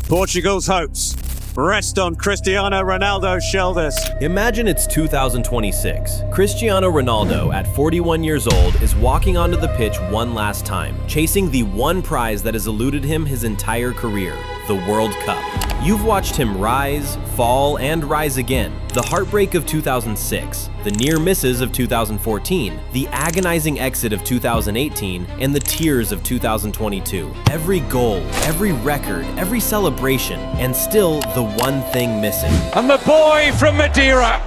Portugal's hopes rest on Cristiano Ronaldo's shoulders. Imagine it's 2026. Cristiano Ronaldo, at 41 years old, is walking onto the pitch one last time, chasing the one prize that has eluded him his entire career, the World Cup. You've watched him rise, fall, and rise again. The heartbreak of 2006, the near misses of 2014, the agonizing exit of 2018, and the tears of 2022. Every goal, every record, every celebration, and still the one thing missing. And the boy from Madeira,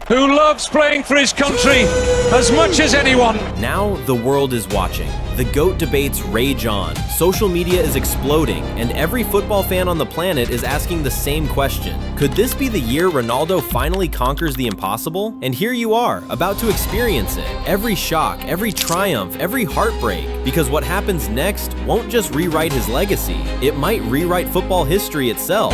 who loves playing for his country as much as anyone. Now the world is watching. The GOAT debates rage on. Social media is exploding, and every football fan on the planet is asking the same question. Could this be the year Ronaldo finally conquers the impossible? And here you are, about to experience it. Every shock, every triumph, every heartbreak. Because what happens next won't just rewrite his legacy, it might rewrite football history itself.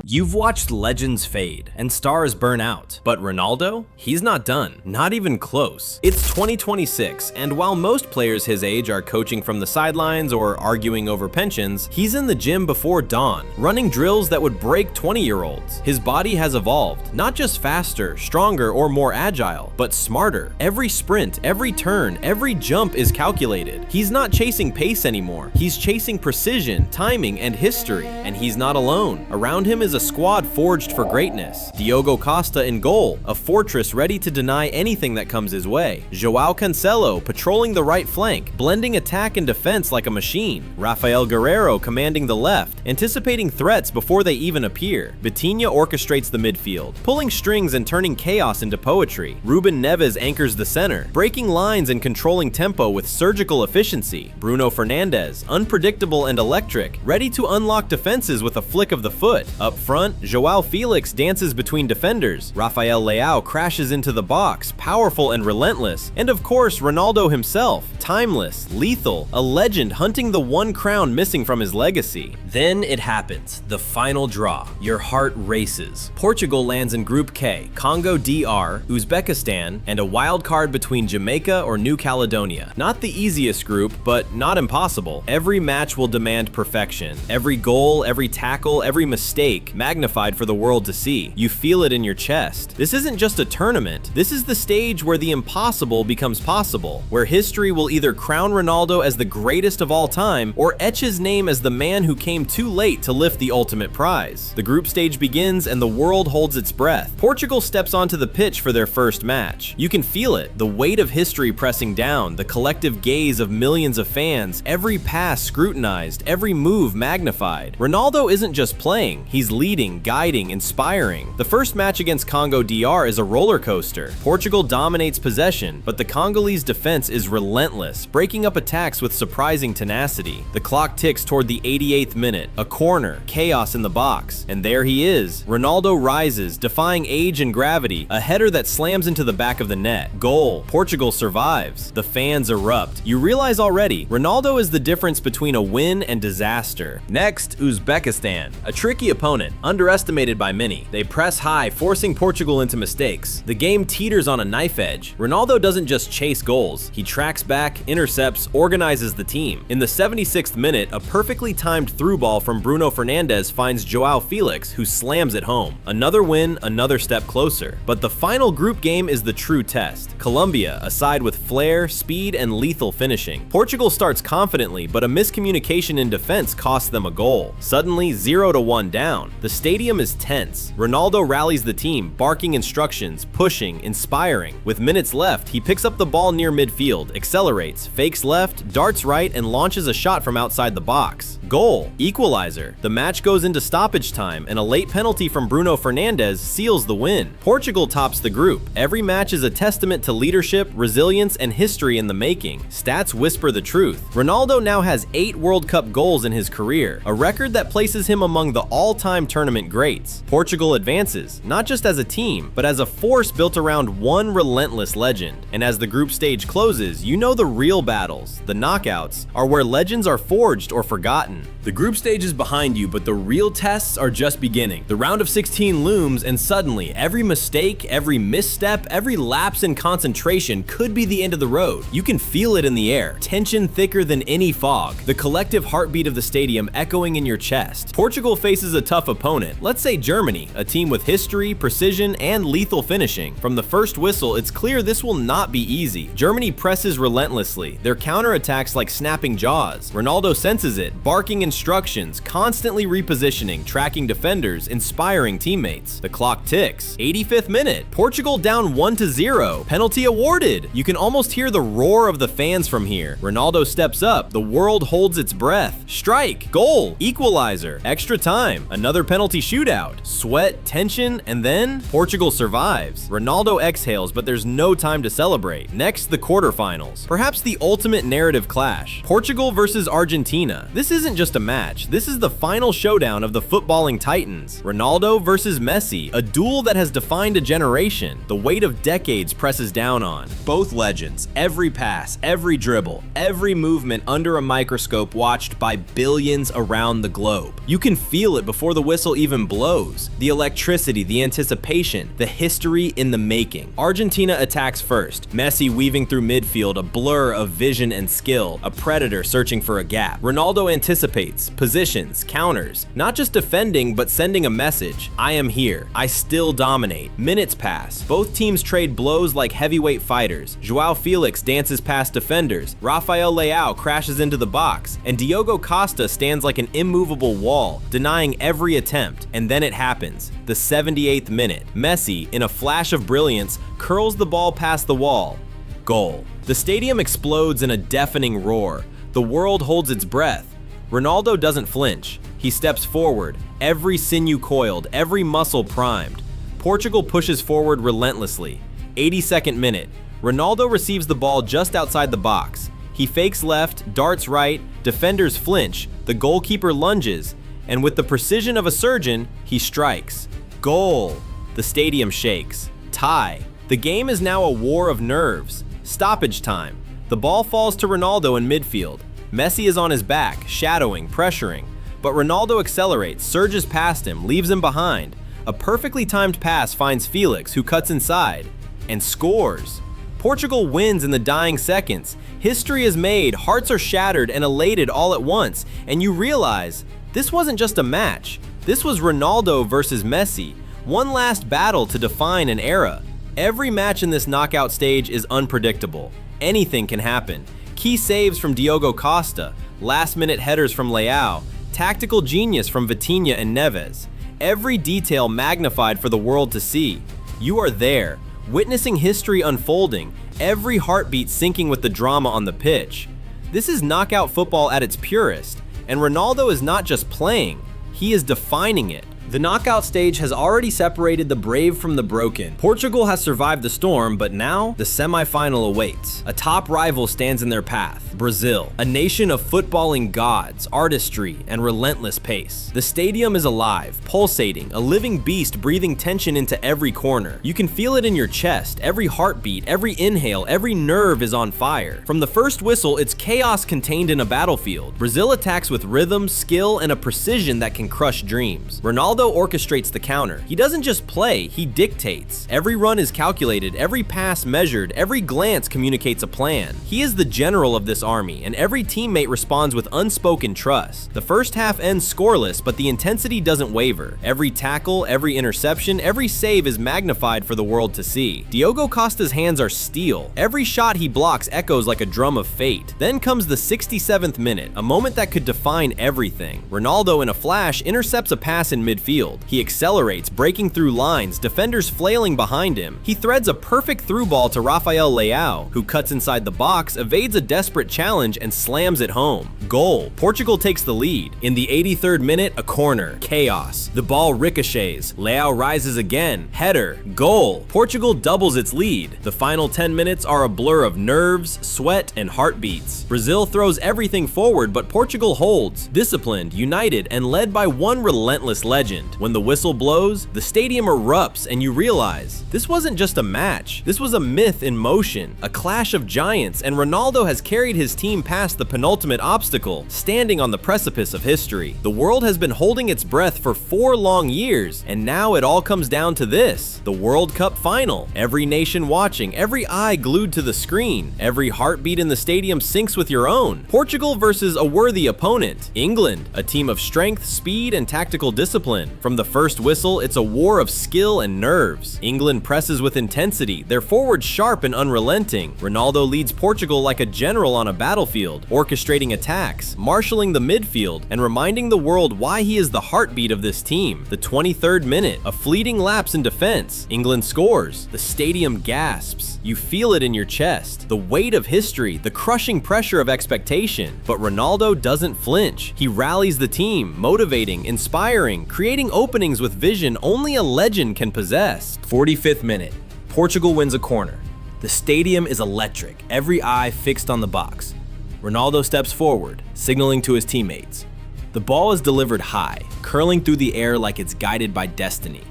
You've watched legends fade and stars burn out, but Ronaldo? He's not done, not even close. It's 2026, and while most players his age are coaching from the sidelines or arguing over pensions, he's in the gym before dawn, running drills that would break 20-year-olds. His body has evolved, not just faster, stronger, or more agile, but smarter. Every sprint, every turn, every jump is calculated. He's not chasing pace anymore. He's chasing precision, timing, and history. And he's not alone. Around him is a squad forged for greatness. Diogo Costa in goal, a fortress ready to deny anything that comes his way. Joao Cancelo patrolling the right flank, blending attack and defense like a machine. Rafael Guerreiro commanding the left, anticipating threats before they even appear. Vitinha orchestrates the midfield, pulling strings and turning chaos into poetry. Ruben Neves anchors the center, breaking lines and controlling tempo with surgical efficiency. Bruno Fernandes, unpredictable and electric, ready to unlock defenses with a flick of the foot. Up front, Joao Felix dances between defenders. Rafael Leao crashes into the box, powerful and relentless. And of course, Ronaldo himself, timeless, lethal, a legend hunting the one crown missing from his legacy. Then it happens, the final draw. Your heart races. Portugal lands in Group K, Congo DR, Uzbekistan, and a wild card between Jamaica or New Caledonia. Not the easiest group, but not impossible. Every match will demand perfection. Every goal, every tackle, every mistake, magnified for the world to see. You feel it in your chest. This isn't just a tournament. This is the stage where the impossible becomes possible, where history will either crown Ronaldo as the greatest of all time or etch his name as the man who came too late to lift the ultimate prize. The group stage begins and the world holds its breath. Portugal steps onto the pitch for their first match. You can feel it, the weight of history pressing down, the collective gaze of millions of fans, every pass scrutinized, every move magnified. Ronaldo isn't just playing, he's leading, guiding, inspiring. The first match against Congo DR is a roller coaster. Portugal dominates possession, but the Congolese defense is relentless, breaking up attacks with surprising tenacity. The clock ticks toward the 88th minute, a corner, chaos in the box, and there he is. Ronaldo rises, defying age and gravity, a header that slams into the back of the net. Goal. Portugal survives. The fans erupt. You realize already, Ronaldo is the difference between a win and disaster. Next, Uzbekistan, a tricky opponent, underestimated by many. They press high, forcing Portugal into mistakes. The game teeters on a knife edge. Ronaldo doesn't just chase goals. He tracks back, intercepts, organizes the team. In the 76th minute, a perfectly timed through ball from Bruno Fernandes finds Joao Felix, who slams it home. Another win, another step closer. But the final group game is the true test. Colombia, a side with flair, speed, and lethal finishing. Portugal starts confidently, but a miscommunication in defense costs them a goal. Suddenly, 0-1 down. The stadium is tense. Ronaldo rallies the team, barking instructions, pushing, inspiring. With minutes left, he picks up the ball near midfield, accelerates, fakes left, darts right, and launches a shot from outside the box. Goal. Equalizer. The match goes into stoppage time, and a late penalty from Bruno Fernandes seals the win. Portugal tops the group. Every match is a testament to leadership, resilience, and history in the making. Stats whisper the truth. Ronaldo now has 8 World Cup goals in his career, a record that places him among the all-time tournament greats. Portugal advances, not just as a team, but as a force built around one relentless legend. And as the group stage closes, you know the real battles, the knockouts, are where legends are forged or forgotten. The group stage is behind you, but the real tests are just beginning. The round of 16 looms, and suddenly, every mistake, every misstep, every lapse in concentration could be the end of the road. You can feel it in the air, tension thicker than any fog, the collective heartbeat of the stadium echoing in your chest. Portugal faces a tough opponent, let's say Germany, a team with history, precision, and lethal finishing. From the first whistle, it's clear this will not be easy. Germany presses relentlessly, their counterattacks like snapping jaws. Ronaldo senses it, barking instructions, constantly repositioning, tracking defenders, inspiring teammates. The clock ticks. 85th minute, Portugal down 1-0. Penalty awarded. You can almost hear the roar of the fans from here. Ronaldo steps up. The world holds its breath. Strike. Goal. Equalizer. Extra time. Another penalty shootout. Sweat, tension, and then Portugal survives. Ronaldo exhales, but there's no time to celebrate. Next, the quarterfinals. Perhaps the ultimate narrative clash. Portugal versus Argentina. This isn't just a match. This is the final showdown of the footballing titans. Ronaldo versus Messi, a duel that has defined a generation. The weight of decades presses down on. Both legends, every pass, every dribble, every movement under a microscope watched by billions around the globe. You can feel it before the whistle even blows. The electricity, the anticipation, the history in the making. Argentina attacks first, Messi weaving through midfield, a blur of vision and skill, a predator searching for a gap. Ronaldo anticipates, positions, counters, not just defending but sending a message. I am here. I still dominate. Minutes pass. Both teams trade blows like heavyweight fighters. Joao Felix dances past defenders. Rafael Leao crashes into the box, and Diogo Costa stands like an immovable wall, denying every attempt. And then it happens. The 78th minute. Messi, in a flash of brilliance, curls the ball past the wall. Goal. The stadium explodes in a deafening roar. The world holds its breath. Ronaldo doesn't flinch. He steps forward, every sinew coiled, every muscle primed. Portugal pushes forward relentlessly. 82nd minute. Ronaldo receives the ball just outside the box. He fakes left, darts right, defenders flinch, the goalkeeper lunges, and with the precision of a surgeon, he strikes. Goal. The stadium shakes. Tie. The game is now a war of nerves. Stoppage time. The ball falls to Ronaldo in midfield. Messi is on his back, shadowing, pressuring. But Ronaldo accelerates, surges past him, leaves him behind. A perfectly timed pass finds Felix, who cuts inside, and scores. Portugal wins in the dying seconds. History is made, hearts are shattered and elated all at once, and you realize this wasn't just a match. This was Ronaldo versus Messi, one last battle to define an era. Every match in this knockout stage is unpredictable. Anything can happen. Key saves from Diogo Costa, last-minute headers from Leao, tactical genius from Vitinha and Neves. Every detail magnified for the world to see. You are there, witnessing history unfolding, every heartbeat syncing with the drama on the pitch. This is knockout football at its purest, and Ronaldo is not just playing, he is defining it. The knockout stage has already separated the brave from the broken. Portugal has survived the storm, but now the semi-final awaits. A top rival stands in their path, Brazil, a nation of footballing gods, artistry, and relentless pace. The stadium is alive, pulsating, a living beast breathing tension into every corner. You can feel it in your chest, every heartbeat, every inhale, every nerve is on fire. From the first whistle, it's chaos contained in a battlefield. Brazil attacks with rhythm, skill, and a precision that can crush dreams. Ronaldo orchestrates the counter. He doesn't just play, he dictates. Every run is calculated, every pass measured, every glance communicates a plan. He is the general of this army, and every teammate responds with unspoken trust. The first half ends scoreless, but the intensity doesn't waver. Every tackle, every interception, every save is magnified for the world to see. Diogo Costa's hands are steel. Every shot he blocks echoes like a drum of fate. Then comes the 67th minute, a moment that could define everything. Ronaldo, in a flash, intercepts a pass in midfield. He accelerates, breaking through lines, defenders flailing behind him. He threads a perfect through ball to Rafael Leao, who cuts inside the box, evades a desperate challenge, and slams it home. Goal. Portugal takes the lead. In the 83rd minute, a corner. Chaos. The ball ricochets. Leao rises again. Header. Goal. Portugal doubles its lead. The final 10 minutes are a blur of nerves, sweat, and heartbeats. Brazil throws everything forward, but Portugal holds, disciplined, united, and led by one relentless legend. second. When the whistle blows, the stadium erupts and you realize this wasn't just a match. This was a myth in motion, a clash of giants, and Ronaldo has carried his team past the penultimate obstacle, standing on the precipice of history. The world has been holding its breath for 4 long years, and now it all comes down to this: the World Cup final. Every nation watching, every eye glued to the screen, every heartbeat in the stadium syncs with your own. Portugal versus a worthy opponent. England, a team of strength, speed, and tactical discipline. From the first whistle, it's a war of skill and nerves. England presses with intensity, their forwards sharp and unrelenting. Ronaldo leads Portugal like a general on a battlefield, orchestrating attacks, marshalling the midfield, and reminding the world why he is the heartbeat of this team. The 23rd minute, a fleeting lapse in defense. England scores. The stadium gasps. You feel it in your chest. The weight of history, the crushing pressure of expectation. But Ronaldo doesn't flinch. He rallies the team, motivating, inspiring, creating openings with vision only a legend can possess. 45th minute. Portugal wins a corner. The stadium is electric, every eye fixed on the box. Ronaldo steps forward, signaling to his teammates. The ball is delivered high, curling through the air like it's guided by destiny.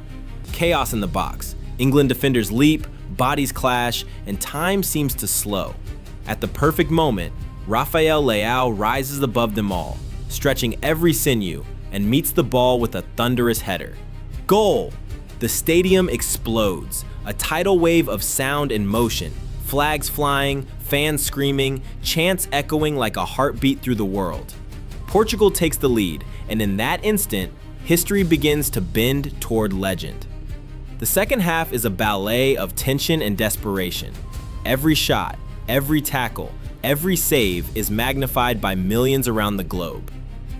Chaos in the box. England defenders leap, bodies clash, and time seems to slow. At the perfect moment, Rafael Leao rises above them all, stretching every sinew, and meets the ball with a thunderous header. Goal! The stadium explodes, a tidal wave of sound and motion, flags flying, fans screaming, chants echoing like a heartbeat through the world. Portugal takes the lead, and in that instant, history begins to bend toward legend. The second half is a ballet of tension and desperation. Every shot, every tackle, every save is magnified by millions around the globe.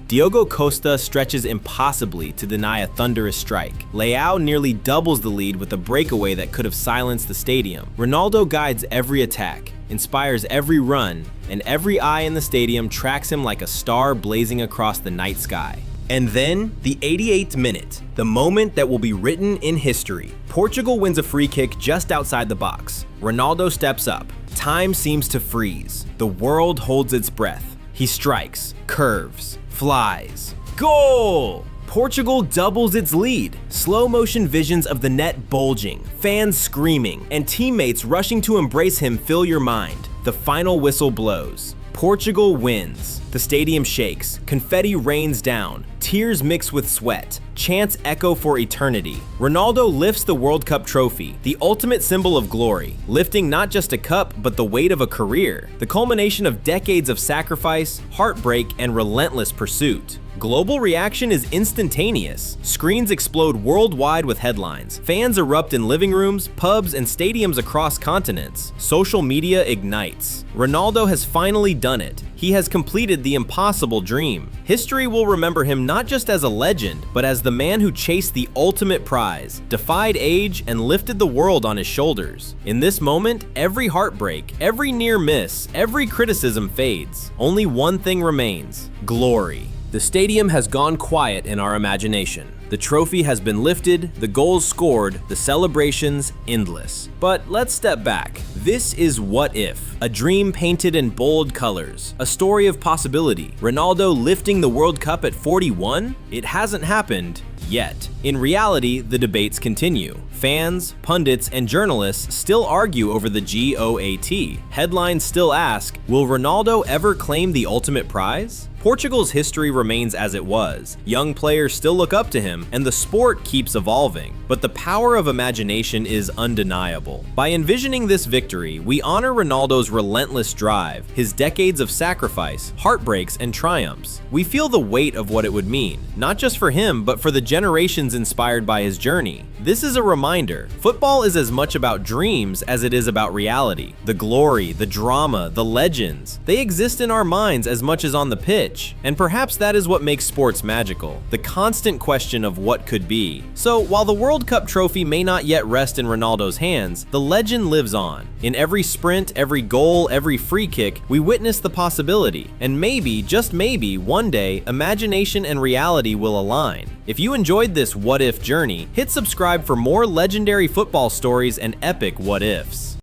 Diogo Costa stretches impossibly to deny a thunderous strike. Leao nearly doubles the lead with a breakaway that could have silenced the stadium. Ronaldo guides every attack, inspires every run, and every eye in the stadium tracks him like a star blazing across the night sky. And then, the 88th minute, the moment that will be written in history. Portugal wins a free kick just outside the box. Ronaldo steps up. Time seems to freeze. The world holds its breath. He strikes, curves, flies. Goal! Portugal doubles its lead. Slow motion visions of the net bulging, fans screaming, and teammates rushing to embrace him fill your mind. The final whistle blows. Portugal wins. The stadium shakes, confetti rains down, tears mix with sweat, chants echo for eternity. Ronaldo lifts the World Cup trophy, the ultimate symbol of glory, lifting not just a cup, but the weight of a career, the culmination of decades of sacrifice, heartbreak, and relentless pursuit. Global reaction is instantaneous. Screens explode worldwide with headlines. Fans erupt in living rooms, pubs, and stadiums across continents. Social media ignites. Ronaldo has finally done it. He has completed the impossible dream. History will remember him not just as a legend, but as the man who chased the ultimate prize, defied age, and lifted the world on his shoulders. In this moment, every heartbreak, every near miss, every criticism fades. Only one thing remains: glory. The stadium has gone quiet in our imagination. The trophy has been lifted, the goals scored, the celebrations endless. But let's step back. This is What If, a dream painted in bold colors, a story of possibility. Ronaldo lifting the World Cup at 41? It hasn't happened yet. In reality, the debates continue. Fans, pundits, and journalists still argue over the GOAT. Headlines still ask, will Ronaldo ever claim the ultimate prize? Portugal's history remains as it was. Young players still look up to him, and the sport keeps evolving. But the power of imagination is undeniable. By envisioning this victory, we honor Ronaldo's relentless drive, his decades of sacrifice, heartbreaks, and triumphs. We feel the weight of what it would mean, not just for him, but for the generations inspired by his journey. This is a reminder. Football is as much about dreams as it is about reality. The glory, the drama, the legends, they exist in our minds as much as on the pitch. And perhaps that is what makes sports magical, the constant question of what could be. So while the World Cup trophy may not yet rest in Ronaldo's hands, the legend lives on. In every sprint, every goal, every free kick, we witness the possibility. And maybe, just maybe, one day, imagination and reality will align. If you enjoyed this what if journey, hit subscribe for more legendary football stories and epic what ifs.